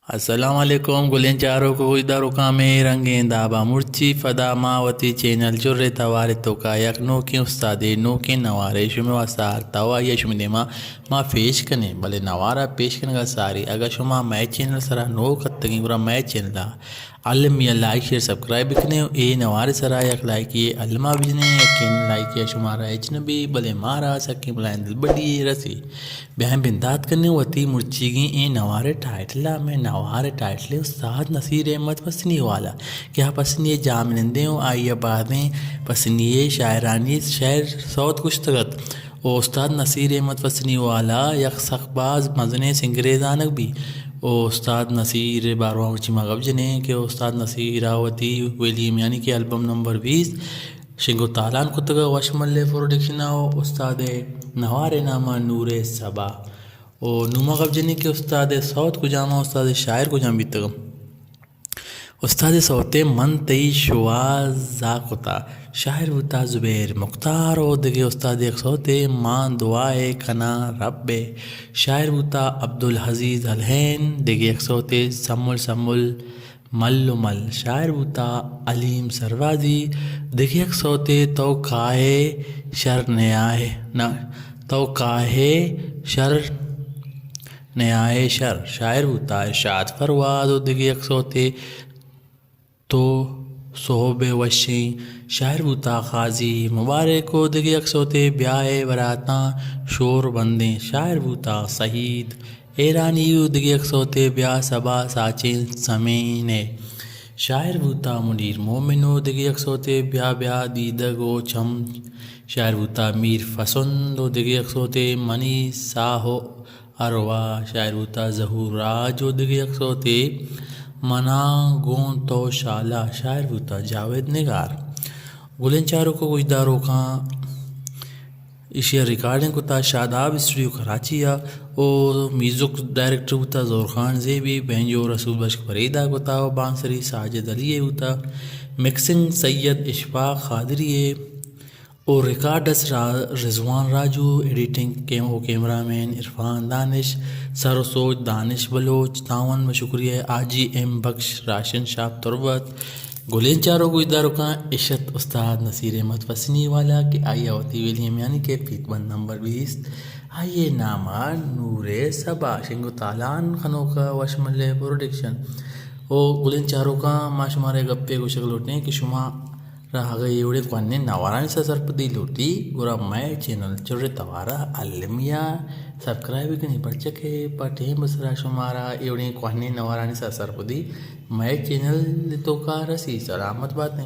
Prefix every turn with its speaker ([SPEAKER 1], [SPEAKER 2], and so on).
[SPEAKER 1] السلام علیکم گلین چاروں کو دارو کا میں رنگین دابا مرچی فدا ماوتی چینل جرے توارے تو کا یک نو کی استاد نو کے نوارے شمی واسار توا یا شمی دیما ما پیش کنے بلے نوارا پیش کنے گا ساری اگر شما میں چینل سرا نو کتگی گرا میں چینل دا علم یا لائک شیئر سبسکرائب کنے اے نوارے سرا یک لائک یہ علمہ بجنے یقین لائک یا شمارا اجنبی بلے مارا سکی بلائن دل بڑی رسی بہن بندات کرنے وطی مرچی گی اے نوارے ٹائٹلا میں نوارے ٹائٹلے استاد نصیر احمد پسنی والا کیا پسنی جامنندے ہوں آئیے بادیں پسنی شاعرانی شعر سوت کچھ تگت او استاد نصیر احمد پسنی والا یک سخباز مزنے سنگریزانک بھی او استاد نصیر بارواں مرچی مغب جنے کہ استاد نصیر آوتی ویلیم یعنی کہ البم نمبر 20 شنگو تالان کتگا وشمل پروڈکشن آو استاد نوارے نامہ نور صبا او نوما غب جنی کہ استاد صوت کو جامع استاد شاعر کو جام بیتگم استاد صوت من تی شواز زاقتا شاعر بوتا زبیر مختار او دگے استاد ایک صوت مان دعائے کنا رب شاعر بوتا عبدالحزیز الہین دگے ایک صوت سمل مل شاعر بوتا علیم سروازی دگے ایک صوت تو کاہے شر نیائے تو کاہے شر نیائے شر شاعر بوتا ارشاد فرواد و دگے ایک صوتے تو صحب وشیں شاعر بوتا قاضی مبارک و دگے ایک صوتے بیائے براتاں شور بندیں شاعر بوتا سعید ایرانی و دگے ایک صوتے بیا سبا ساچین سمینے شاعر بوتا منیر مومن و دگے ایک صوتے بیا دیدگ و چم شاعر بوتا میر فسند و دگے ایک صوتے منی ساہو اروا شاعر بوتا ظہور راج و دگے ایک صوتے منا گون تو شالا شاعر بوتا جاوید نگار گلین چاروں کو گجداروں کا اشیا ریکارڈنگ کتا شاداب اسٹوڈیو کراچی او میوزک ڈائریکٹر ہوتا زور خان زیبی بہنجو رسول بشک فریدہ کتا و بانسری ساجد علی ہوتا مکسنگ سید اشفاق خادری اور ریکارڈس رضوان راجو ایڈیٹنگ کیمرہ مین عرفان دانش سر و سوچ دانش بلوچ تعاون میں شکریہ آجی ایم بخش راشن شاپ تربت گلین چاروں کو اداروں کا عشت استاد نصیر احمد پسنی والا کہ آئیے ہوتی ویلیم یعنی کہ فیت بند نمبر 20 آئیے نامہ نور صبا شنگو تالان خنو کا وشمل پروڈکشن او گلین چاروں کا ما شمارے گپے کو شکل اٹھنے کہ شما رہا گئی اوڑے کونے نوارانی سا سرپدی لوٹی گورا میں چینل چرے توارا علمیہ سبسکرائب کنی پرچکے پٹھیں بسرا شمارا ایوڑے کونے نوارانی سا سرپدی میں چینل تو کا رسی سلامت باتیں